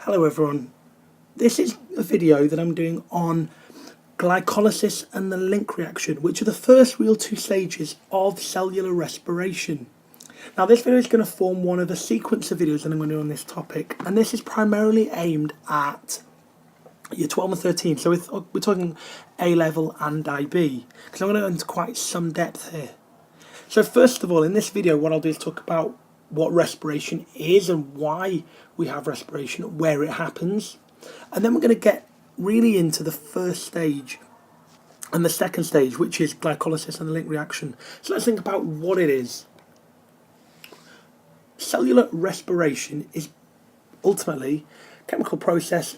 Hello everyone, this is a video that I'm doing on glycolysis and the link reaction, which are the first real two stages of cellular respiration. Now this video is going to form one of a sequence of videos that I'm going to do on this topic, and this is primarily aimed at year 12 and 13, so we're talking A level and IB, because I'm going to go into quite some depth here. So first of all, in this video what I'll do is talk about what respiration is and why we have respiration, where it happens, and then we're going to get really into the first stage and the second stage, which is glycolysis and the link reaction. So let's think about what it is. Cellular respiration is ultimately a chemical process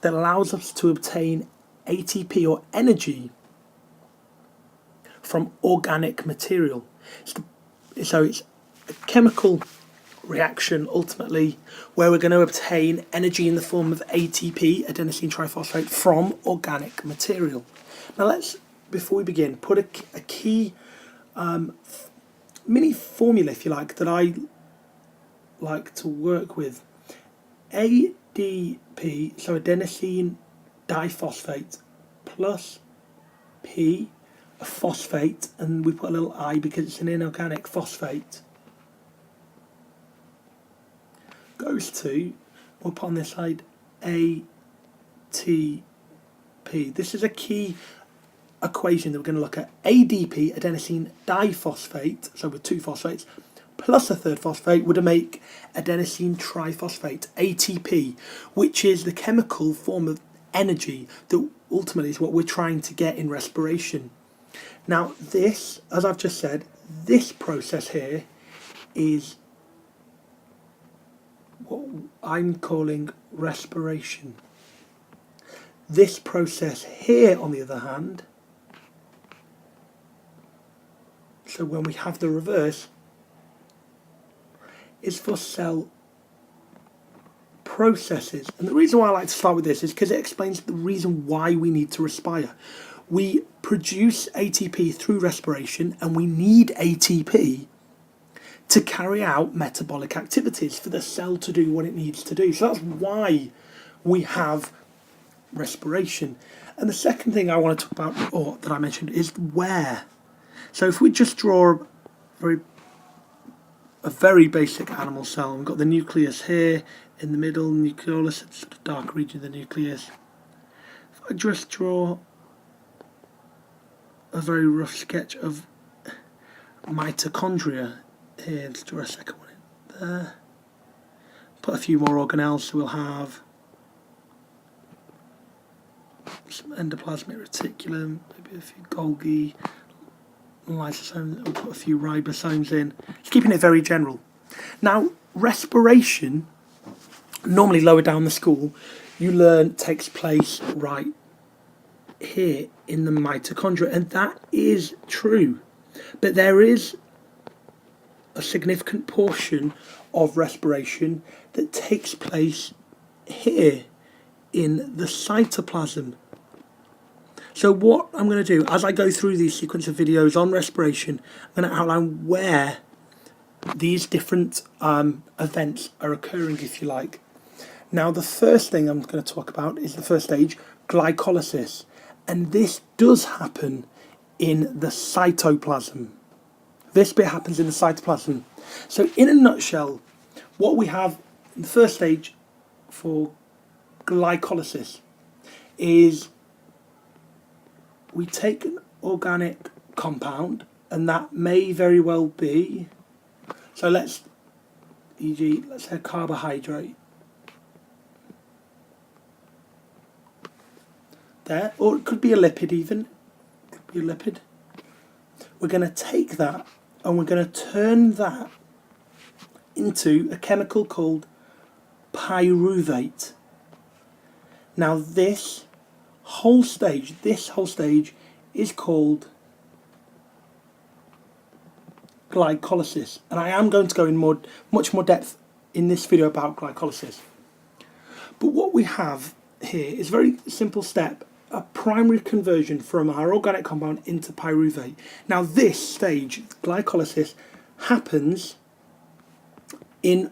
that allows us to obtain ATP or energy from organic material. So it's a chemical reaction ultimately where we're going to obtain energy in the form of ATP, adenosine triphosphate, from organic material. Now let's, before we begin, put a key mini formula, if you like, that I like to work with. ADP, so adenosine diphosphate, plus P, a phosphate, and we put a little I because it's an inorganic phosphate, goes to, we'll put on this side, ATP. This is a key equation that we're going to look at. ADP, adenosine diphosphate, so with two phosphates, plus a third phosphate would make adenosine triphosphate, ATP, which is the chemical form of energy that ultimately is what we're trying to get in respiration. Now this, as I've just said, this process here is what I'm calling respiration. This process here, on the other hand, so when we have the reverse, is for cell processes. And the reason why I like to start with this is because it explains the reason why we need to respire. We produce ATP through respiration, and we need ATP to carry out metabolic activities for the cell to do what it needs to do. So that's why we have respiration. And the second thing I want to talk about, or that I mentioned, is where. So if we just draw a very basic animal cell, we've got the nucleus here in the middle, nucleolus, it's the dark region of the nucleus. If I just draw a very rough sketch of mitochondria here, let's draw a second one in there, put a few more organelles, so we'll have some endoplasmic reticulum, maybe a few Golgi, lysosomes, we'll put a few ribosomes in, just keeping it very general. Now respiration, normally lower down the school, you learn takes place right here in the mitochondria, and that is true, but there is a significant portion of respiration that takes place here in the cytoplasm. So what I'm going to do, as I go through these sequence of videos on respiration, I'm going to outline where these different events are occurring, if you like. Now the first thing I'm going to talk about is the first stage, glycolysis. And this does happen in the cytoplasm. This bit happens in the cytoplasm. So in a nutshell, what we have in the first stage for glycolysis is we take an organic compound, and that may very well be, so let's say a carbohydrate. There, or it could be a lipid even, it could be a lipid. We're going to take that and we're going to turn that into a chemical called pyruvate. Now this whole stage is called glycolysis, and I am going to go in much more depth in this video about glycolysis. But what we have here is a very simple step, a primary conversion from our organic compound into pyruvate. Now this stage, glycolysis, happens in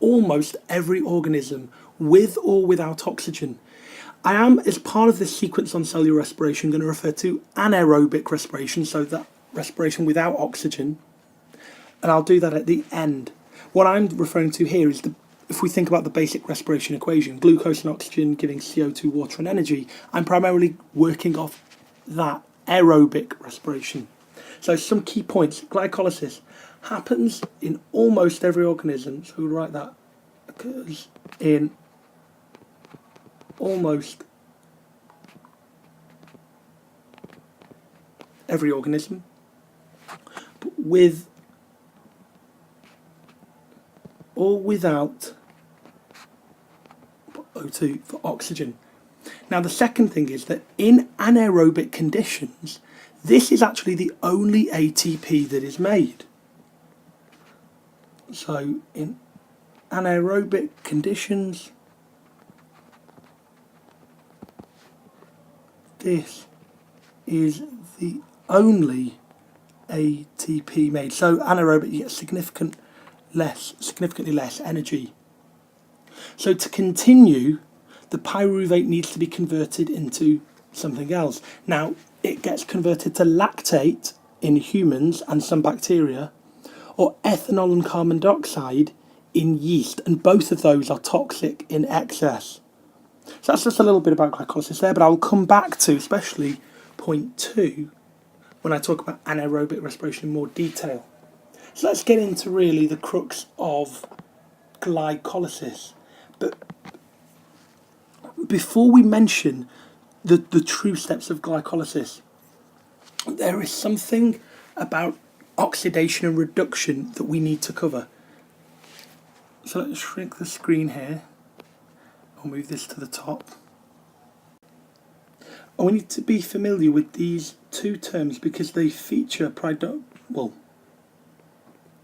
almost every organism, with or without oxygen. I am, as part of this sequence on cellular respiration, going to refer to anaerobic respiration, so that respiration without oxygen, and I'll do that at the end. What I'm referring to here is if we think about the basic respiration equation, glucose and oxygen giving CO2, water and energy, I'm primarily working off that aerobic respiration. So some key points. Glycolysis happens in almost every organism, so we'll write that occurs in almost every organism, but with or without O2 for oxygen. Now the second thing is that in anaerobic conditions, this is actually the only ATP that is made. So in anaerobic conditions, this is the only ATP made. So anaerobic, you get significantly less energy. So to continue, the pyruvate needs to be converted into something else. Now, it gets converted to lactate in humans and some bacteria, or ethanol and carbon dioxide in yeast, and both of those are toxic in excess. So that's just a little bit about glycolysis there, but I'll come back to especially point 2 when I talk about anaerobic respiration in more detail. So let's get into really the crux of glycolysis. But before we mention the true steps of glycolysis, there is something about oxidation and reduction that we need to cover. So let's shrink the screen here. I'll move this to the top. And we need to be familiar with these two terms because they feature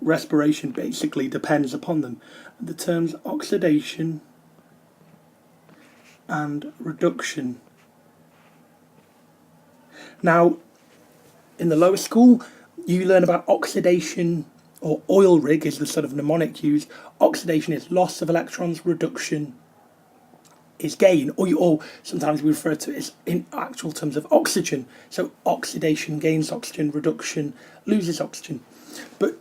respiration basically depends upon them. The terms oxidation and reduction. Now, in the lower school, you learn about oxidation, or oil rig is the sort of mnemonic used. Oxidation is loss of electrons, reduction is gain, or sometimes we refer to it as in actual terms of oxygen. So oxidation gains oxygen, reduction loses oxygen. But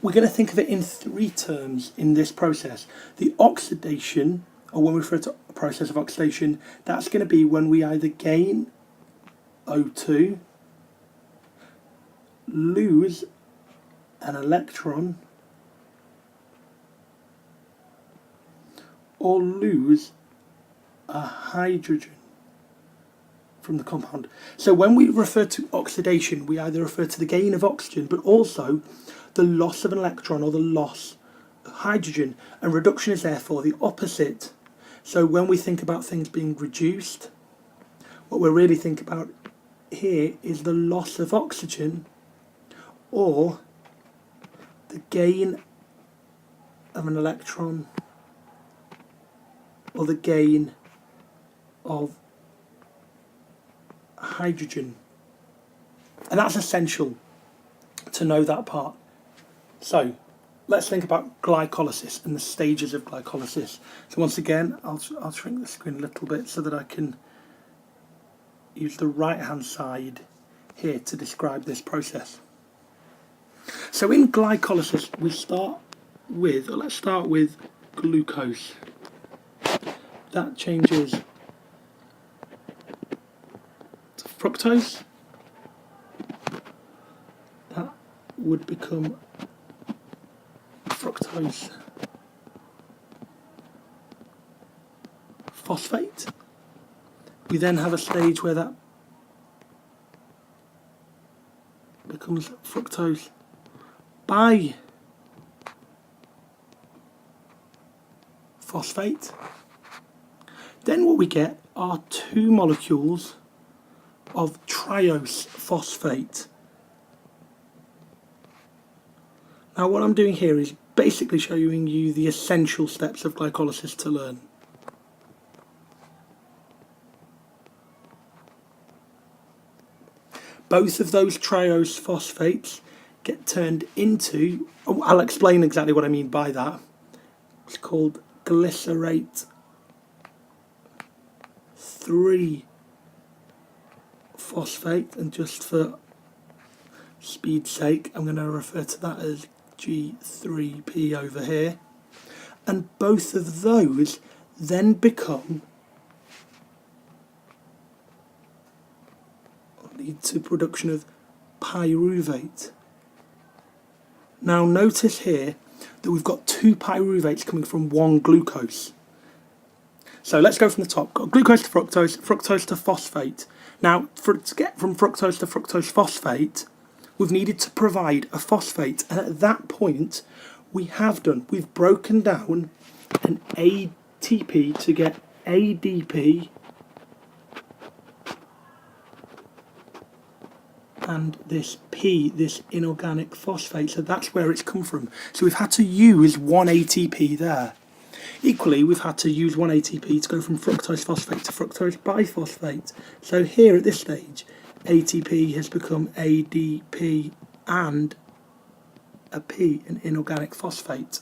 we're going to think of it in 3 terms in this process. The oxidation, or when we refer to a process of oxidation, that's going to be when we either gain O2, lose an electron, or lose a hydrogen from the compound. So when we refer to oxidation, we either refer to the gain of oxygen, but also the loss of an electron or the loss of hydrogen, and reduction is therefore the opposite. So when we think about things being reduced, what we're really thinking about here is the loss of oxygen or the gain of an electron or the gain of hydrogen. And that's essential to know that part. So let's think about glycolysis and the stages of glycolysis. So once again, I'll shrink the screen a little bit so that I can use the right hand side here to describe this process. So in glycolysis let's start with glucose. That changes to fructose. That would become fructose phosphate. We then have a stage where that becomes fructose biphosphate. Then what we get are 2 molecules of triose phosphate. Now what I'm doing here is basically showing you the essential steps of glycolysis to learn. Both of those triose phosphates get turned into, I'll explain exactly what I mean by that, what's called glycerate 3-phosphate, and just for speed's sake I'm going to refer to that as G3P over here, and both of those then become lead to production of pyruvate. Now notice here that we've got 2 pyruvates coming from 1 glucose. So let's go from the top. Got glucose to fructose, fructose to phosphate. Now to get from fructose to fructose phosphate, we've needed to provide a phosphate, and at that point we've broken down an ATP to get ADP and this P, this inorganic phosphate, so that's where it's come from. So we've had to use 1 ATP there. Equally, we've had to use 1 ATP to go from fructose phosphate to fructose biphosphate. So here at this stage, ATP has become ADP and a P, an inorganic phosphate.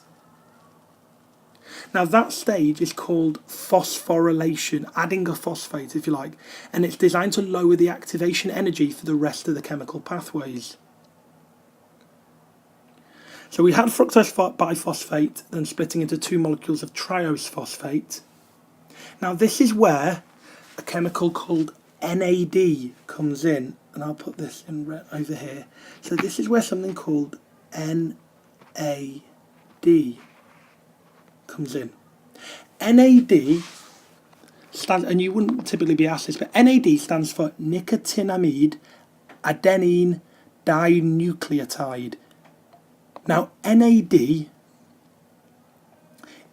Now that stage is called phosphorylation, adding a phosphate if you like, and it's designed to lower the activation energy for the rest of the chemical pathways. So we had fructose biphosphate then splitting into 2 molecules of triose phosphate. Now this is where a chemical called NAD comes in, and I'll put this in red over here. So this is where something called NAD comes in. NAD stands, and you wouldn't typically be asked this, but NAD stands for nicotinamide adenine dinucleotide. Now NAD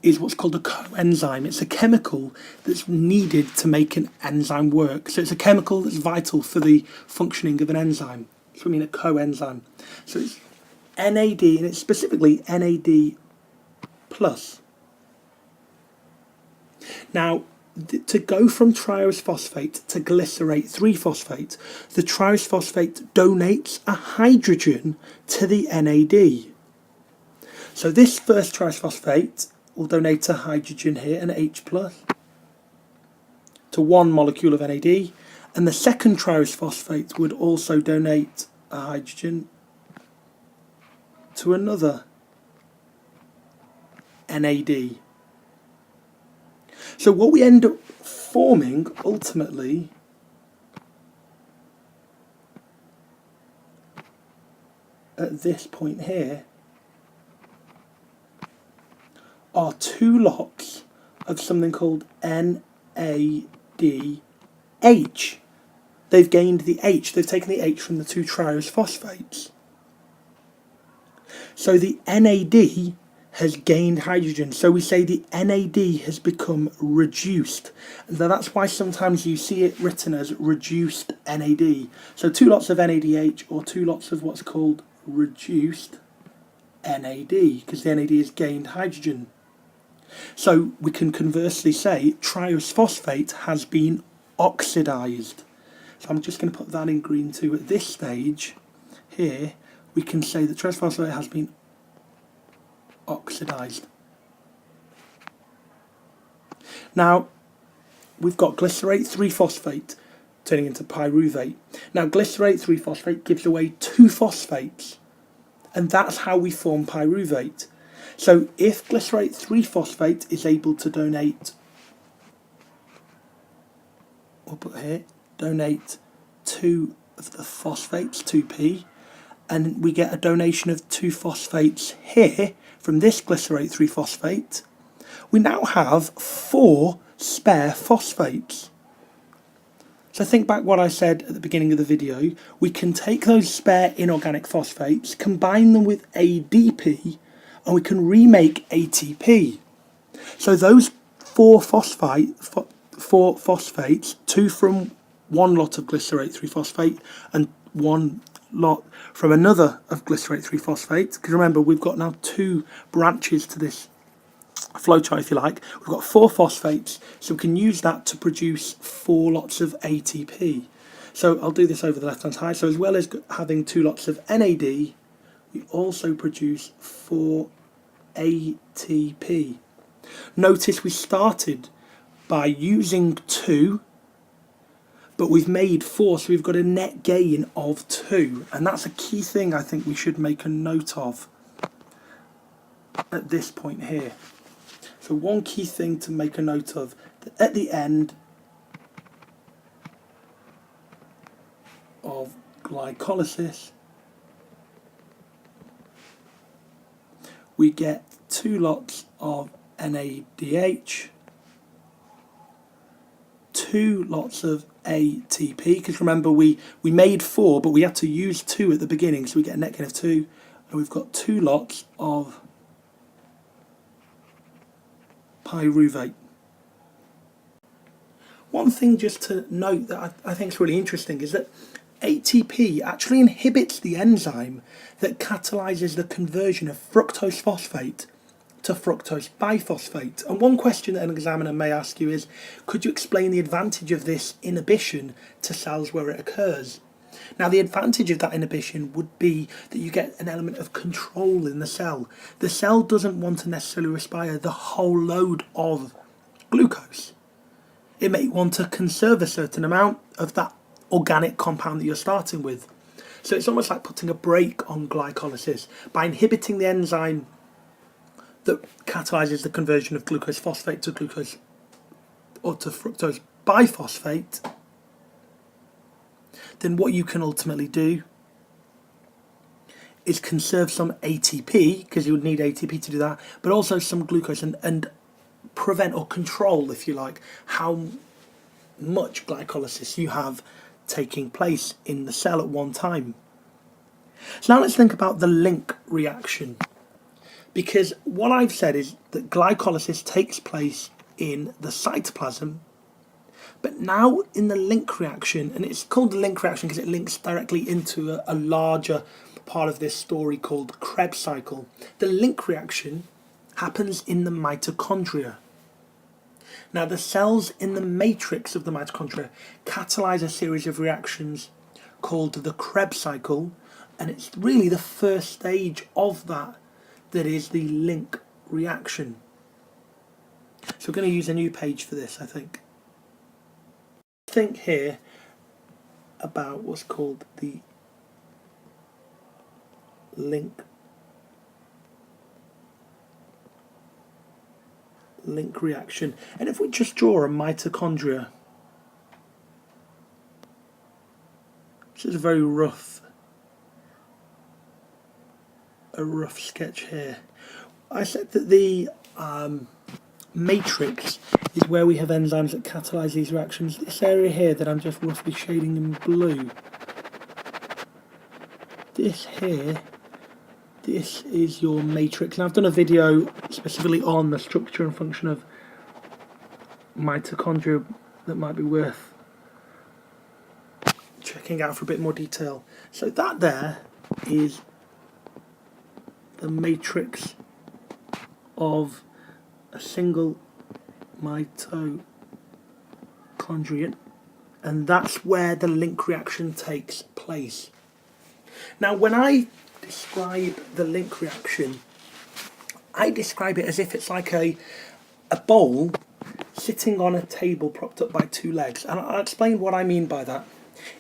is what's called a coenzyme. It's a chemical that's needed to make an enzyme work. So it's a chemical that's vital for the functioning of an enzyme. So I mean a coenzyme. So it's NAD, and it's specifically NAD plus. Now, to go from triose phosphate to glycerate 3-phosphate, the triose phosphate donates a hydrogen to the NAD. So this first triose phosphate will donate a hydrogen here, an H+, to 1 molecule of NAD, and the second triose phosphate would also donate a hydrogen to another NAD. So what we end up forming ultimately at this point here are 2 lots of something called NADH. They've gained the H, they've taken the H from the 2 triose phosphates. So the NAD has gained hydrogen, so we say the NAD has become reduced, and that's why sometimes you see it written as reduced NAD. So 2 lots of NADH, or 2 lots of what's called reduced NAD, because the NAD has gained hydrogen. So we can conversely say triose phosphate has been oxidized. So I'm just going to put that in green too. At this stage here, we can say that triose phosphate has been oxidized. Now we've got glycerate 3-phosphate turning into pyruvate. Now glycerate 3-phosphate gives away 2 phosphates, and that's how we form pyruvate. So if glycerate 3-phosphate is able to donate, we'll put here, donate 2 of the phosphates, 2P, and we get a donation of 2 phosphates here from this glycerate 3-phosphate, we now have 4 spare phosphates. So think back what I said at the beginning of the video. We can take those spare inorganic phosphates, combine them with ADP, and we can remake ATP. So those 4 phosphates, 2 from 1 lot of glycerate 3-phosphate and 1 lot from another of glycerate 3-phosphate, because remember we've got now 2 branches to this flowchart if you like. We've got 4 phosphates, so we can use that to produce 4 lots of ATP. So I'll do this over the left hand side. So as well as having 2 lots of NAD, we also produce 4 ATP. Notice we started by using 2, but we've made 4, so we've got a net gain of 2. And that's a key thing I think we should make a note of at this point here. So one key thing to make a note of, that at the end of glycolysis, we get 2 lots of NADH, 2 lots of ATP, because remember we made 4, but we had to use 2 at the beginning, so we get a net gain of 2, and we've got 2 lots of pyruvate. One thing just to note that I think is really interesting is that ATP actually inhibits the enzyme that catalyzes the conversion of fructose phosphate to fructose biphosphate. And one question that an examiner may ask you is, could you explain the advantage of this inhibition to cells where it occurs? Now, the advantage of that inhibition would be that you get an element of control in the cell. The cell doesn't want to necessarily respire the whole load of glucose. It may want to conserve a certain amount of that organic compound that you're starting with. So it's almost like putting a brake on glycolysis. By inhibiting the enzyme that catalyzes the conversion of glucose phosphate to glucose or to fructose biphosphate, then what you can ultimately do is conserve some ATP, because you would need ATP to do that, but also some glucose, and prevent or control, if you like, how much glycolysis you have taking place in the cell at one time. So now let's think about the link reaction, because what I've said is that glycolysis takes place in the cytoplasm, but now in the link reaction, and it's called the link reaction because it links directly into a larger part of this story called Kreb cycle. The link reaction happens in the mitochondria. Now, the cells in the matrix of the mitochondria catalyze a series of reactions called the Kreb cycle, and it's really the first stage of that is the link reaction. So we're going to use a new page for this, I think. Think here about what's called the link reaction, and if we just draw a mitochondria, this is a very rough sketch here. I said that the matrix is where we have enzymes that catalyze these reactions. This area here that I'm just roughly shading in blue, this here, this is your matrix. Now, I've done a video specifically on the structure and function of mitochondria that might be worth checking out for a bit more detail. So that there is the matrix of a single mitochondrion, and that's where the link reaction takes place. Now, when I describe the link reaction, I describe it as if it's like a bowl sitting on a table propped up by 2 legs, and I'll explain what I mean by that.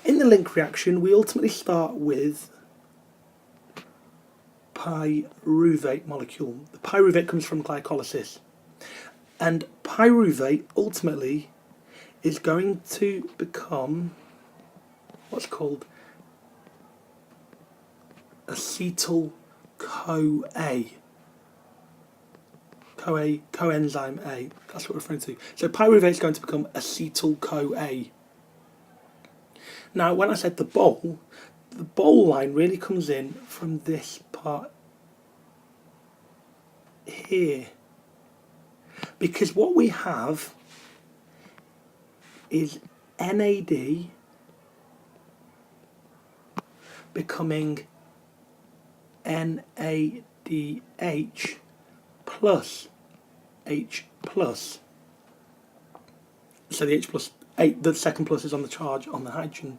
In the link reaction, we ultimately start with pyruvate molecule. The pyruvate comes from glycolysis, and pyruvate ultimately is going to become what's called acetyl-CoA. Coenzyme A, that's what we're referring to. So pyruvate is going to become acetyl-CoA. Now, when I said the bowl line really comes in from this part here, because what we have is NAD becoming NADH plus H plus. So the H plus 8, the second plus is on the charge on the hydrogen.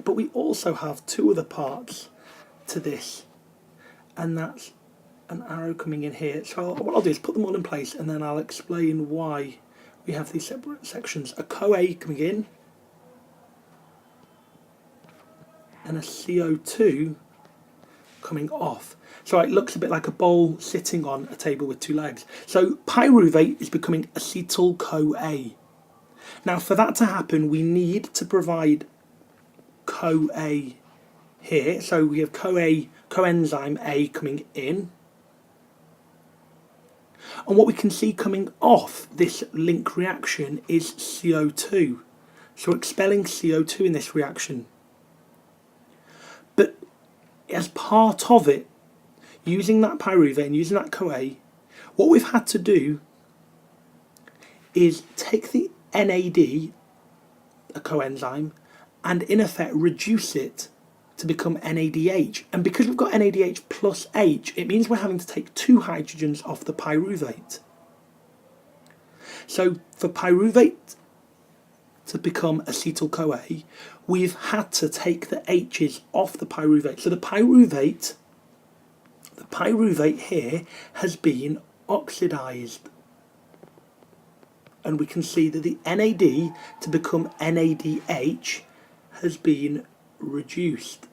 But we also have 2 other parts to this, and that's an arrow coming in here. So what I'll do is put them all in place and then I'll explain why we have these separate sections. A CoA coming in and a CO2 coming off. So it looks a bit like a bowl sitting on a table with two legs. So pyruvate is becoming acetyl-CoA. Now for that to happen, we need to provide CoA here. So we have CoA, coenzyme A coming in. And what we can see coming off this link reaction is CO2. So we're expelling CO2 in this reaction. But as part of it, using that pyruvate and using that CoA, what we've had to do is take the NAD, a coenzyme, and in effect reduce it to become NADH. And because we've got NADH plus H, it means we're having to take two hydrogens off the pyruvate. So for pyruvate to become acetyl-CoA, we've had to take the H's off the pyruvate. So the pyruvate here has been oxidized. And we can see that the NAD to become NADH has been reduced.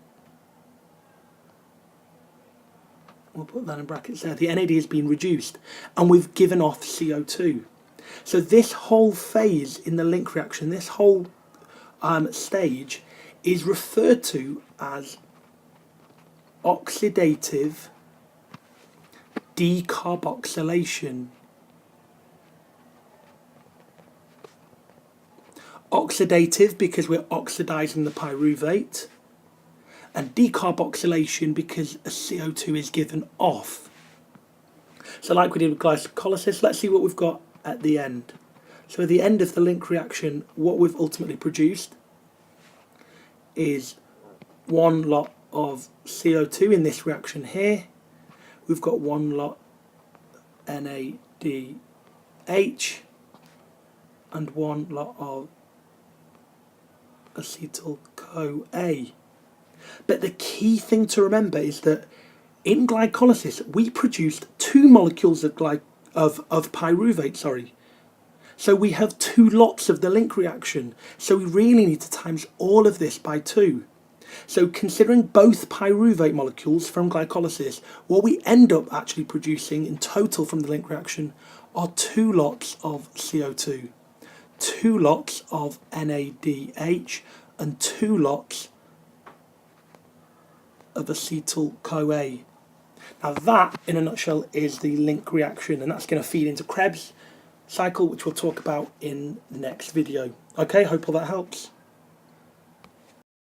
We'll put that in brackets there. The NAD has been reduced and we've given off CO2. So this whole phase in the link reaction, this whole stage is referred to as oxidative decarboxylation. Oxidative because we're oxidizing the pyruvate, and decarboxylation because a CO2 is given off. So like we did with glycolysis, let's see what we've got at the end. So at the end of the link reaction, what we've ultimately produced is one lot of CO2 in this reaction here. We've got one lot NADH and one lot of acetyl-CoA. But the key thing to remember is that in glycolysis we produced two molecules of pyruvate, So we have two lots of the link reaction. So we really need to times all of this by 2. So considering both pyruvate molecules from glycolysis, what we end up actually producing in total from the link reaction are 2 lots of CO2, 2 lots of NADH, and 2 lots of acetyl-CoA. Now that, in a nutshell, is the link reaction, and that's going to feed into Krebs cycle, which we'll talk about in the next video. Okay, hope all that helps.